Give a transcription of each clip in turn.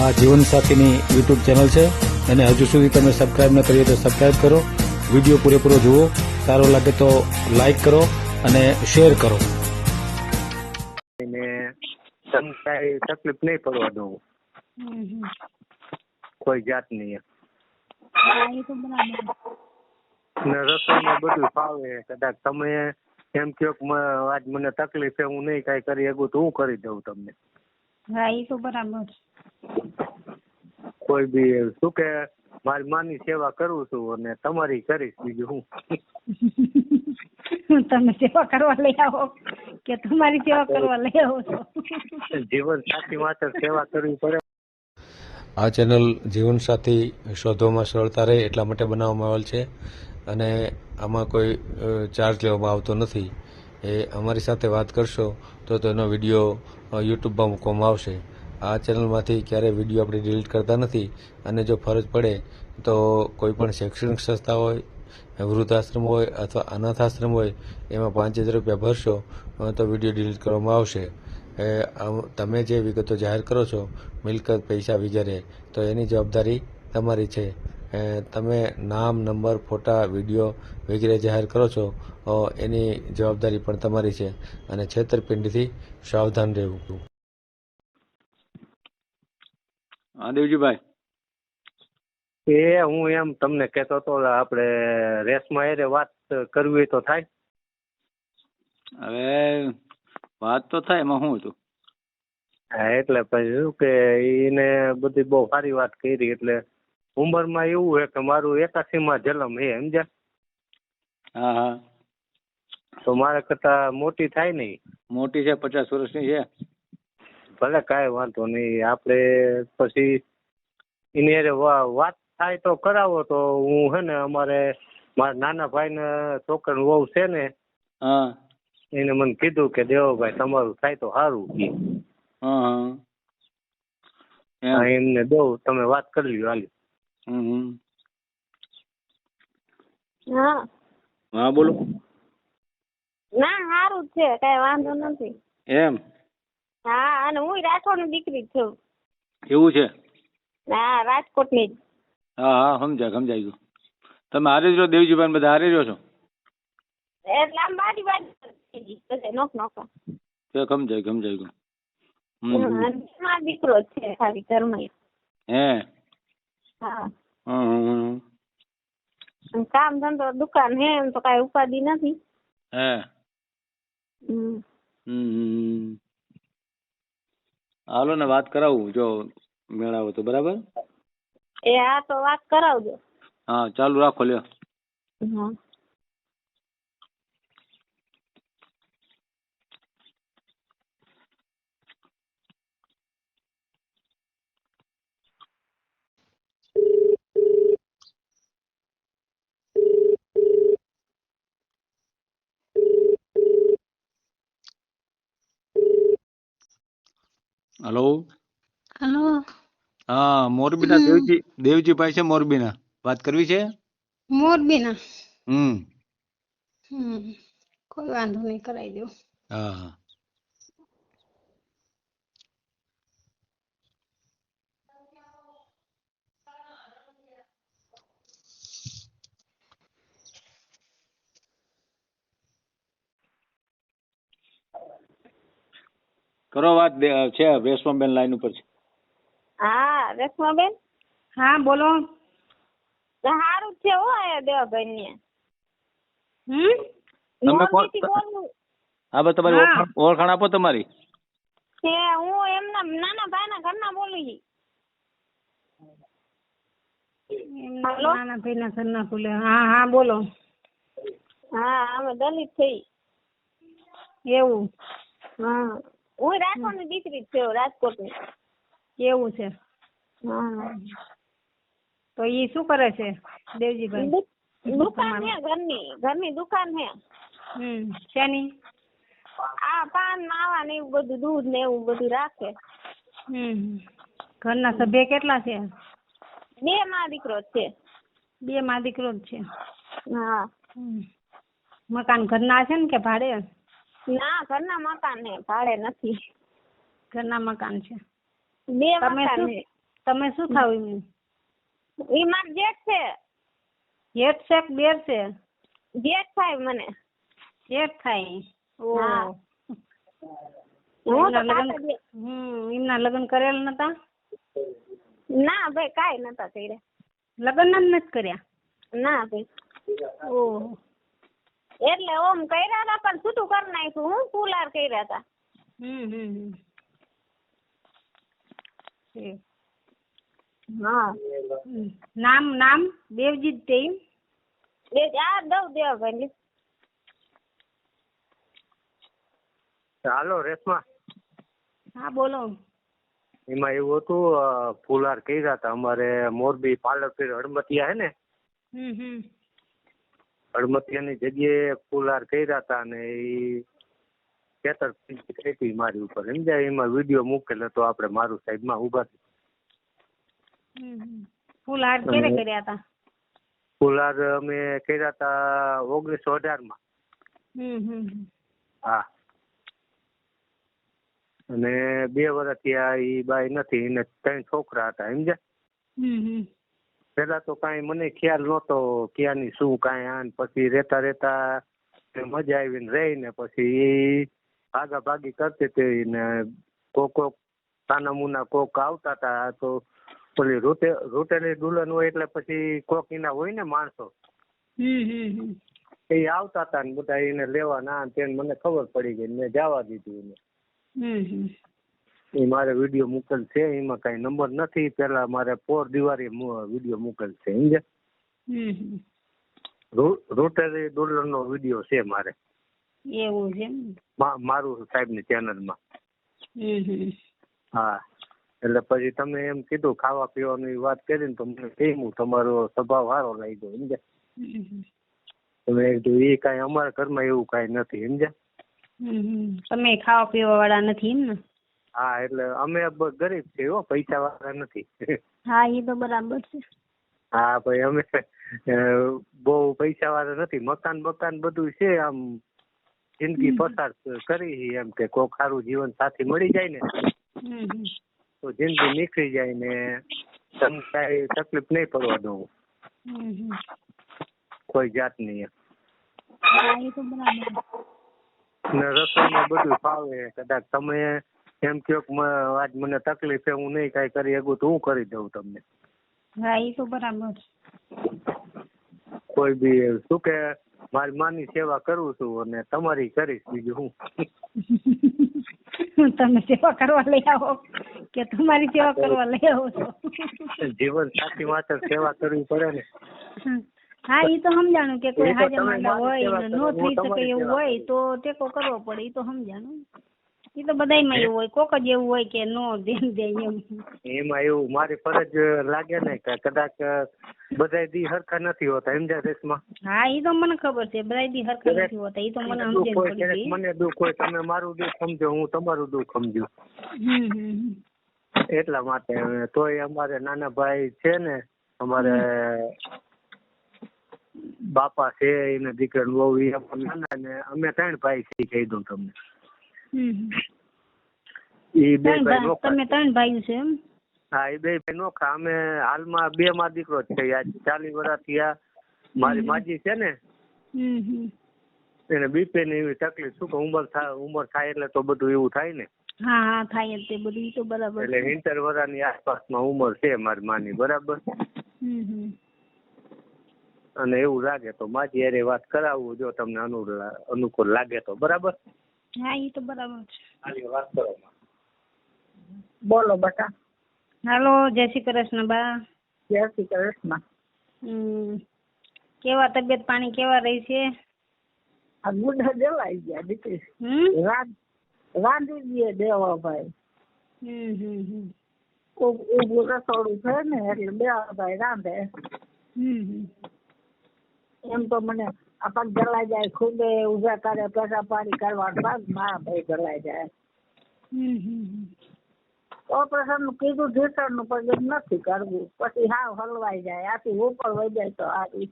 આ જીવનસાથીની YouTube channel છે અને હજુ સુધી તમે સબસ્ક્રાઇબ ન કરી હોય તો સબસ્ક્રાઇબ કરો. વિડીયો પૂરેપૂરો જુઓ, સારો લાગે તો લાઈક કરો અને શેર કરો. તમને કાંઈ તકલીફ નહીં પડવા દઉં કોઈ જાતની. ને રસોઈમાં બધું ફાવે. કદાચ તમે એમ કહો કે આજ મને તકલીફ છે, હું નહીં કાંઈ કરી શકું તો હું કરી દઉં તમને. હા, એ તો બરાબર. કોઈ બી શું કે મારી માની સેવા કરું છું અને તમારી કરીશ, બીજું હું. તમે સેવા કરવા લઈ આવો કે તમારી સેવા કરવા લઈ આવો છો? જીવન સાથી માત્ર સેવા કરવી પડે. આ ચેનલ જીવનસાથી શોધવામાં સરળતા રહે એટલા માટે બનાવવામાં આવેલ છે અને આમાં કોઈ ચાર્જ લેવામાં આવતો નથી. એ અમારી સાથે વાત કરશો તો તેનો વિડીયો યુટ્યુબમાં મૂકવામાં આવશે. આ ચેનલમાંથી ક્યારેય વિડીયો આપણે ડિલીટ કરતા નથી અને જો ફરજ પડે તો કોઈ પણ શૈક્ષણિક સંસ્થા હોય, વૃદ્ધાશ્રમ હોય અથવા અનાથ આશ્રમ હોય એમાં 5000 રૂપિયા ભરશો તો વિડીયો ડિલીટ કરવામાં આવશે. તમે જે વિગતો જાહેર કરો છો, મિલકત, પૈસા વગેરે, તો એની જવાબદારી તમારી છે. તમે નામ, નંબર, ફોટા, વિડીયો વગેરે જાહેર કરો છો એની જવાબદારી પણ તમારી છે અને છેતરપિંડીથી સાવધાન રહેવું. હા દેવજીભાઈ, એ હું એમ તમને કહેતો હતો, આપણે રેસમાં એ વાત કરવી હોય તો થાય? હવે વાત તો થાય, એમાં શું હતું? હા, એટલે પછી શું કે એને બધી બહુ સારી વાત કરી. એટલે ઉંમરમાં એવું છે કે મારું 81માં જન્મ છે, સમજ્યા? હા હા, તો મારા કરતા મોટી થાય નહીં. મોટી છે, 50 વર્ષની છે. ભલે કાંઈ વાંધો નહીં. આપણે પછી એની હારે વાત થાય તો કરાવો. તો હું છે ને અમારે મારા નાના ભાઈને છોકરાનું વહુ છે ને, હા, એને મને કીધું કે દેવભાઈ તમારું થાય તો સારું. હા એમને દઉં, તમે વાત કરી લ્યો. હાલી. હા હા બોલો. ના, સારું જ છે, કઈ વાંધો નથી. એમ? હા, અને હું રાઠોડની દીકરી જ છું. એવું છે? હા, રાજકોટની જ. હા હા, સમજાય ગયું. તમે હારે જ રહો દેવજીભાઈ, બધા હારે રહ્યો છો? એટલે આમ બારી નોખા. સમજાય ગયું. મારો દીકરો જ છે ખાલી ઘરમાં. હે? હા. હમ. કામ ધંધો દુકાન હે, એમ તો કઈ ઉપાધિ નથી. હે? હમ. હાલો ને વાત કરાવું જો મેળાવો તો. બરાબર? એ હા, તો વાત કરાવજો. હા, ચાલુ રાખો લ્યો. હા. હલો. હલો. હા, મોરબીના દેવજીભાઈ છે, મોરબીના. વાત કરવી છે? મોરબીના? હમ. કોઈ વાંધો નહીં, કરાવી દો. હા હા. કરો વાત. છે રેશમાબેન લાઈન ઉપર છે. હા, રેશમાબેન. હા, બોલો. સારું જ છે હો, આયા દેવાભાઈ ને. તમે કોણ? હા, બસ તમારી ઓળખાણ આપો તમારી. હું એમના નાના ભાઈના ઘરના બોલું છું. નાના ભાઈના ઘરના બોલે. હા હા, બોલો. હા, અમે દલિત થઈ. એવું? હા, હું રાજકોટની દીકરી જ છું, રાજકોટની. એવું છે? હા. તો ઈ શું કરે છે દેવજીભાઈ? દુકાન છે, ઘરની દુકાન છે. શેની? આ પાન માવા ને એવું બધું, દૂધ ને એવું બધું રાખે. ઘરના સભ્ય કેટલા છે? 2 માં દીકરો છે. 2 માં દીકરો જ છે? હા. મકાન ઘરના છે ને કે ભાડે? ના, ઘરના મકાન છે, ભાડે નથી. ઘરના મકાન છે. 2 મકાન છે. તમે શું થાવ એમનું? ઈ માર જેઠ છે. જેઠ છે કે દેર છે? જેઠ થાય મને. જેઠ થાય. હા. ઓ હું તો એમના લગ્ન કરેલ નતા? ના ભાઈ કાઈ નતા કર્યા. લગ્ન જ નથી કર્યા? ના ભાઈ. ઓહો. એટલે ઓમ કર્યા હતા પણ છૂટું કરી નાખ્યું. હું ફુલાર કર્યા હતા. હા. નામ દેવજીત તે? આ દઉં દેવાભાઈ. હાલો રેશમા. હા બોલો. એમાં એવું હતું ફુલાર કર્યા હતા અમારે મોરબી પાલકપીર હડમતિયા હે ને, હડમતિયાની જગ્યાએ ફુલાર કર્યા હતા અને એ છેતરપિંડી થઈ મારી ઉપર સમજાય. એમાં વિડીયો મૂકેલો હતો આપણે મારું સાઈડમાં ઉભા થી. ફુલાર ક્યારે કર્યા હતા? ફુલાર અમે કર્યા હતા 1918 માં. હા. અને 2 વર્ષ થયા એ બાઈ નથી, એને 3 છોકરા હતા સમજ્યા. પેલા તો કઈ મને ખ્યાલ નતો ક્યાંની શું કાંઈ આન. પછી રેતા રેતા મજા આવીને રહીને પછી એ ભાગા ભાગી કરતી હતી ને કોક તાના મુના કોક આવતા હતા. તો પેલી રૂટેલી દુલ્હન હોય એટલે પછી કોક એના હોય ને માણસો એ આવતા હતા ને બધા એને લેવા ના તેને મને ખબર પડી ગઈ, મેં જવા દીધું એને. એ મારે વિડીયો મૂકેલ છે, એમાં કઈ નંબર નથી. પેલા મારે 4 દિવાળી વિડીયો મૂકેલ છે સમજે. રૂટેલી દુલ્હન નો વિડીયો છે મારે. એવું છે મારું સાહેબ ની ચેનલ માં. હા. એટલે પછી તમે એમ કીધું ખાવા પીવાની વાત કરીને તો મને કહ્યું તમારો સ્વભાવ સારો લાગ્યો સમજે. તમે કીધું એ કઈ અમારા ઘરમાં એવું કઈ નથી સમજે. તમે ખાવા પીવા વાળા નથી એમ ને? હા એટલે અમે ગરીબ છીએ હો, પૈસા વાળા નથી. હા એ તો બરાબર છે. હા ભાઈ અમે બહુ પૈસા વાળા નથી. મકાન બકાન બધું છે, આમ જિંદગી પસાર કરી એમ કે કોક સારું જીવન સાથી મળી જાય ને તો જિંદગી નીકળી જાય ને તમને કઈ તકલીફ નહીં પડવા દઉં કોઈ જાતની. ને રસોઈમાં બધું ફાવે. કદાચ તમે એમ કહો કે આજ મને તકલીફ છે હું નહીં કઈ કરી શકું તો હું કરી દઉં તમને. હા એ તો બરાબર. કોઈ બી શું કે મારી માની સેવા કરું છું અને તમારી કરીશ બીજું હું. તમે સેવા કરવા લઈ આવો કે તમારી સેવા કરવા લઈ આવો છો? જીવન સાથી માટે સેવા કરવી પડે ને. હા એ તો સમજાણું કે કોઈ હાજર માંદા હોય ને નો થઈ શકે એવું હોય તો ટેકો કરવો પડે. એ તો સમજાણું. એ તો બધાયમાં એવું હોય, કોક જ એવું હોય કે નો ધ્યાન દે એમ. એમાં એવું મારી ફરજ લાગે ને કે કદાચ બધાય દી હરખા નથી હોતા સમજ્યા રેશમા? હા એ તો મને ખબર છે, બધાય દી હરખા નથી હોતા. એ તો મને સમજણ પડી ગઈ. મને દુઃખ હોય તમે મારું દુઃખ સમજો, હું તમારું દુઃખ સમજુ. એટલા માટે તોય અમારે નાના ભાઈ છે ને અમારે બાપા છે એને દીકરા બહુ નાના ને અમે 3 ભાઈ છીએ કહી દઉં તમને. એ 2 ભાઈ નોખા. તમે 3 ભાઈ છે એમ? હા એ 2 ભાઈ નોખા. અમે હાલમાં 2 માં દીકરો જ છે. આજ 40 વર્ષ થયા. મારી માજી છે ને એને બીપી ની એવી તકલીફ. શું કે ઉંમર થાય એટલે તો બધું એવું થાય ને. હા થાય જ તે બધું. તો બરાબર. એટલે 70 વર્ષની આસપાસમાં ઉંમર છે મારી માની. બરાબર. અને એવું લાગે તો માજી હારે વાત કરાવવું જો તમને અનુકૂળ લાગે તો. બરાબર. હા એ તો બરાબર છે. આની વાત કરો. બોલો બટા. હાલો જય શ્રી કૃષ્ણ બા. જય શ્રી કૃષ્ણ. કેવા તબિયત પાણી કેવા રહી છે? આ ગુડા દેવાઈ ગયા દીકરી. રાંધી દે દેવાભાઈ. ઉભું રસોડું છે ને એટલે દેવાભાઈ રાંધે. એમ તો મને આ પગ જલાઈ જાય, ખુદે ઉભા કરે, પેટા પાણી કરવા બાદ મારા ભાઈ જલાઈ જાય. ઓપરેશન નું કીધું ઢીસણ નું પણ નથી કરવું. પછી હાવ હલવાઈ જાય, આથી ઉપર વહી જાય તો આવી.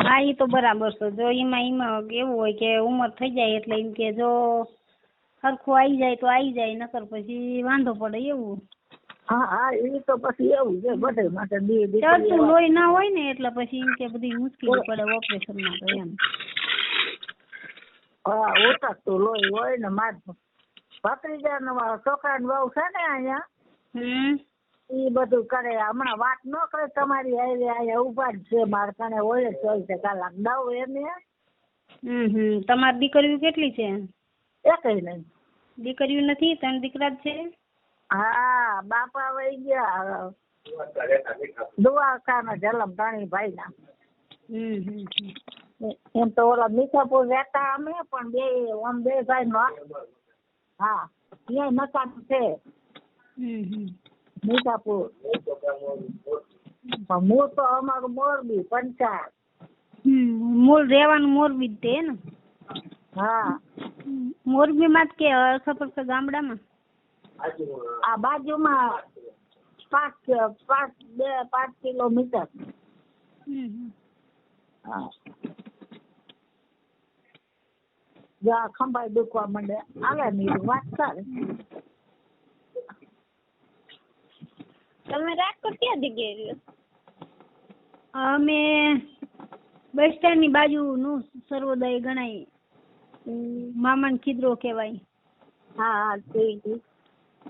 હા એ તો બરાબર છે. જો એમાં એવું હોય કે ઉંમર થઈ જાય એટલે એમ કે જો સરખું આવી જાય તો આવી જાય, નકર પછી વાંધો પડે એવું. હા હા એ તો પછી એવું છે બધે માટે બે ચડતું લોહી ના હોય ને એટલે પછી એમ કે બધી મુશ્કેલી પડે ઓપરેશન માં તો એમ. હા ઉતરતું લોહી હોય ને માર ભત્રીજા છોકરા ને બહુ છે ને અહીંયા એ બધું કરે. હમણાં વાત ન કરે તમારી અહીંયા ઉભા જ છે મારે કને હોય 24 કલાક દઉં એને. તમારી દીકરીઓ કેટલી છે? એકઈ નહીં. દીકરીઓ નથી? 3 દીકરા જ છે? હા બાપા વહી ગયા દ્વારકા ના જલમ ધણી ભાઈ ના. એમ તો ઓલા મીઠાપુર રહેતા અમે પણ બે ભાઈ નો. હા ત્યાં મકાન છે મીઠાપુર. મૂળ તો અમારું મોરબી પંચાયત. મૂળ રહેવાનું મોરબી જ તે ને? હા મોરબી માં જ કે સફર ગામડામાં? આ બાજુમાં 5 કિલોમીટર. હા જ્યાં ખંભાઈ દુખવા માંડે આવે ને વાત કરે. તમે રાજકોટ ક્યાં જગ્યાએ રહ્યો? અમે બસ સ્ટેન્ડ ની બાજુ નું સર્વોદય ગણાય. મામાન ખીદરો કહેવાય. હા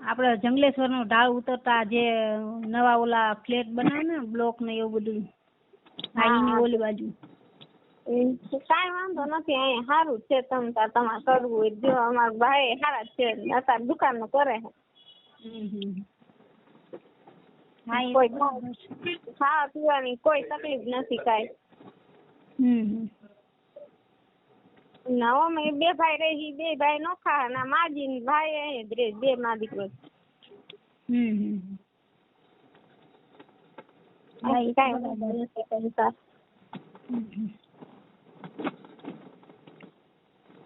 આપડે જંગલેશ્વર નો ઢાળ ઉતરતા જે નવા ઓલા ફ્લેટ બનાવે ને બ્લોક ને એવું બધું આની ઓલી બાજુ. કાંઈ વાંધો નથી, અહીંયા સારું છે. તમારે કરવું હોય જો અમારા ભાઈ સારા છે અત્યારે દુકાન નું કરે છે. કોઈ ખાવા પીવાની કોઈ તકલીફ નથી કાંઈ. અમે 2 ભાઈ રહી 2 ભાઈ નો ખા ના માજી ને ભાઈ અહીં જ રહે 2 માં દીકરો.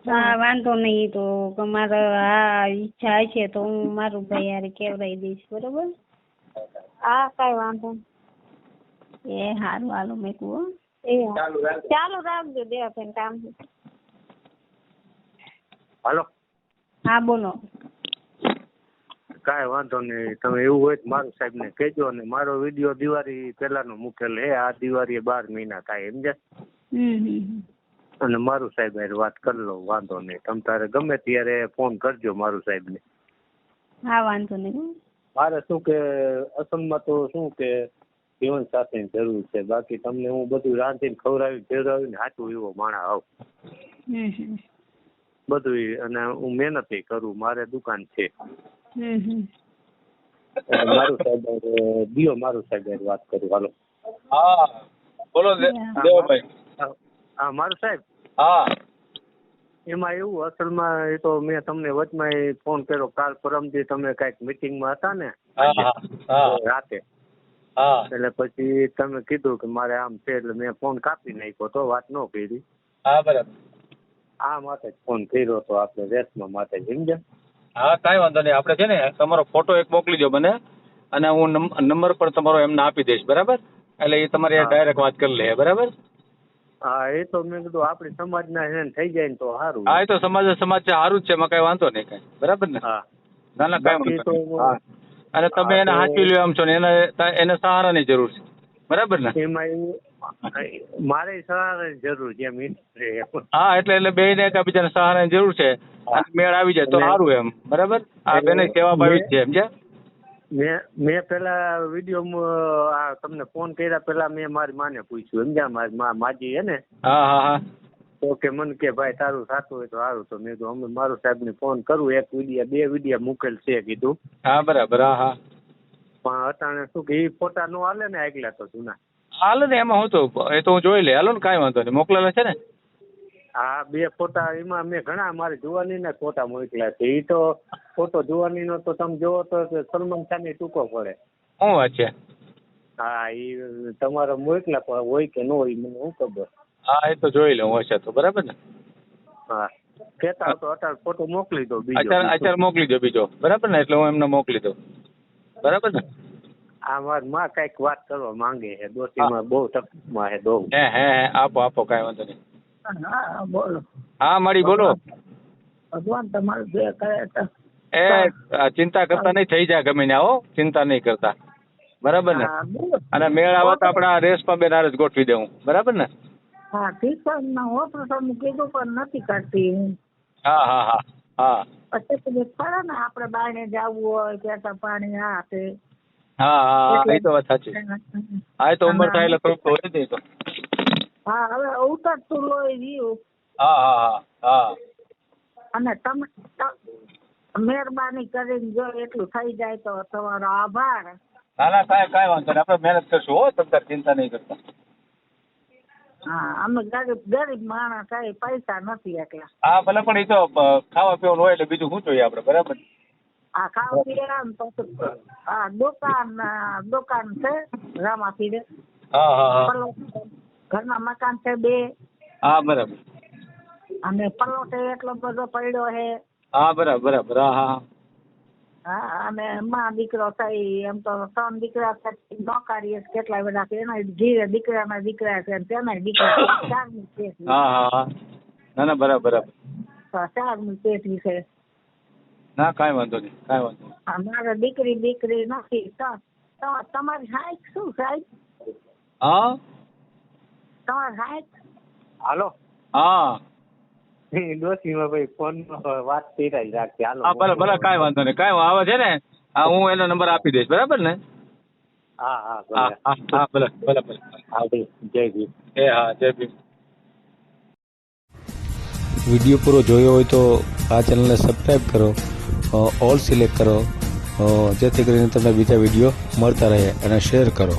હા વાંધો નહીં. તો મારે આ ઈચ્છા છે તો હું મારું ભાઈ યાર કેવડાવી દઈશ. બરોબર? હા કાંઈ વાંધો એ હારું હાલો મેકું. એ ચાલુ રાખજો દેવાભાઈ કામ. હાલો. હા બોલો. કાંઈ વાંધો નહીં. તમે એવું હોય તો મારું સાહેબ ને કહેજો. અને મારો વિડીયો દિવાળી પહેલાનો મૂકેલ હે. આ દિવાળીએ 12 મહિના થાય સમજ્યા? અને મારું સાહેબ હારે વાત કરી લો. વાંધો નહીં. તમે તારે ગમે ત્યારે ફોન કરજો મારું સાહેબ ને. હા વાંધો નહીં. મારે શું કે અસલમાં તો શું કે જીવન સાથીની જરૂર છે. બાકી તમને હું બધું રાંધીને ખવડાવી ફેરવીને સાચું એવો માણસ આવું બધું. અને હું મહેનત કરું. મારે દુકાન છે. મારું સાહેબ દિયો મારું સાહેબ વાત કરું. હાલો. હા બોલો દેવભાઈ. હા મારું સાહેબ. હા એમાં એવું અસલમાં એ તો મેં તમને વચમાં ફોન કર્યો કાલ પરમથી. તમે કઈક મીટિંગમાં હતા ને રાતે. એટલે પછી તમે કીધું કે મારે આમ છે એટલે મેં ફોન કાપી નાખ્યો તો વાત ન કરી. હા બરાબર. આ માટે જ ફોન કર્યો હતો આપણે રેશમા માટે સમજ્યા? હા કાંઈ વાંધો નહીં. આપણે છે ને તમારો ફોટો એક મોકલી દો મને અને હું નંબર પર તમારો એમને આપી દઈશ. બરાબર? એટલે એ તમારે ડાયરેક્ટ વાત કરી લે. બરાબર? હા એ તો મેં કીધું આપણી સમાજના થઈ જાય ને તો સારું. હા એ તો સમાજ છે સારું જ છે. એમાં કઈ વાંધો નહીં કઈ. બરાબર ને? હા ના ના કઈ વાંધો. અને તમે એને સાચવી લ્યો એમ છો ને એને સહારાની જરૂર છે. બરાબર ને? એમાં એવું મારે સહારાની જરૂર છે એમ. હા એટલે બે ને એકબીજાને સહારાની જરૂર છે. મેળ આવી જાય તો સારું એમ. બરાબર? આ બેને સેવા ભાવી જ છે એમ છે. મેં પેલા વિડીયો તમને ફોન કર્યા પેલા મેં મારી માને પૂછ્યું સમજ્યા? મારી માજી હે ને. હા તો કે મને કે ભાઈ તારું સાચું હોય તો સારું. તો મેં કીધું અમે મારું સાહેબ ને ફોન કરું. 1 વિડીયો 2 વિડીયો મૂકેલ છે કીધું. હા બરાબર. હા પણ અટાણે શું કે એ ફોટા નો હાલે ને આગલા તો જૂના હાલો ને. એમાં હું તો એ તો હું જોઈ લે. હાલો ને કાંઈ વાંધો નહીં. મોકલેલા છે ને? હા 2 ફોટા એમાં મેં ઘણા મારી જુવાનીના ફોટા મોકલ્યા છે. એ તો ફોટો જુવાનીનો તો તમે જોવો તો સલમાન ખાનની ટૂંકો પડે. શું વાત છે? હા એ તમારે મોકલા પણ હોય કે ન હોય મને શું ખબર. હા એ તો જોઈ લઉં હશે તો. બરાબર ને? હા કેતા તો અત્યારે ફોટો મોકલી દો બીજો. અત્યારે મોકલી દો બીજો. બરાબર ને? એટલે હું એમને મોકલી દઉં. બરાબર ને? આ મારી માં કઈક વાત કરવા માંગે છે. દોસ્તીમાં બહુ તકલીફમાં છે. બહુ હે આપો કાંઈ વાંધો નહીં. હા બોલો. હા મળી બોલો. ભગવાન તમારું જે કરે તો એ ચિંતા કરતા નહીં, થઈ જાય ગમે ને આવો, ચિંતા નહીં કરતા, બરાબર ને? હા, બોલો. અને મેળ આવે તો આપણે આ રેસમાં બેન હારે જ ગોઠવી દેવું, બરાબર ને? હા ઠીક ના ઓપરેશન કીધું પણ નથી કરતી હું. હા હા હા હા પછી પેલી ખરા ને આપણે બાયણે જવું હોય પેટા પાણી હા તે. હા હા, એ તો વાત સાચી. હા, એ તો ઉંમર થાય એટલે થોડુંક તો હોય જ નહીં તો. હા હવે ઉતરતું લોહી રહ્યું. હા હા હા હા. અને તમે મહેરબાની કરીને જો એટલું થઈ જાય તો તમારો આભાર. ના ના, કાંઈ વાંધો નહીં, આપણે મહેનત કરશું હો, તમે ચિંતા નહીં કરતા. હા અમે ગરીબ માણસ કઈ પૈસા નથી એટલા. હા ભલે, પણ એ તો ખાવા પીવાનું હોય એટલે બીજું શું જોઈએ આપણે, બરાબર? આ ખાવા પીવાનું પછી આ દુકાન છે રામાપીરે. હા હા હા. ઘરના મકાન છે 2. હા બરાબર. અને પલોટે એટલો બધો પડ્યો છે. હા બરાબર બરાબર. હા હા. હા અને માં દીકરો થઈ એમ તો 3 દીકરા નોકરીએ કેટલા બધા છે એના ઘીરે દીકરા છે તેના દીકરા 4ની પેટી. હા હા હા. ના ના, બરાબર બરાબર. 4ની પેટી છે. ના કાંઈ વાંધો નહીં, કાંઈ વાંધો નહીં. મારે દીકરી નથી. તમારી હાઈટ શું સાહેબ? હા તમારી હાઈટ? હાલો હા ડોશીમાં ભાઈ ફોન વાત થઈ રહી રાખશે. હાલો હા, ભલે ભલે, કાંઈ વાંધો નહીં, કાંઈ આવે છે ને. હા, હું એનો નંબર આપી દઈશ, બરાબર ને? હા હા હા ભલે. હા હા, ભલે ભલે ભલે. હા ભાઈ, જય ભીમ. હા, જય ભીમ. વિડીયો પૂરો જોયો હોય તો આ ચેનલને સબસ્ક્રાઈબ કરો, ઓલ સિલેક્ટ કરો, જેથી કરીને તમને બીજા વિડીયો મળતા રહે, અને શેર કરો.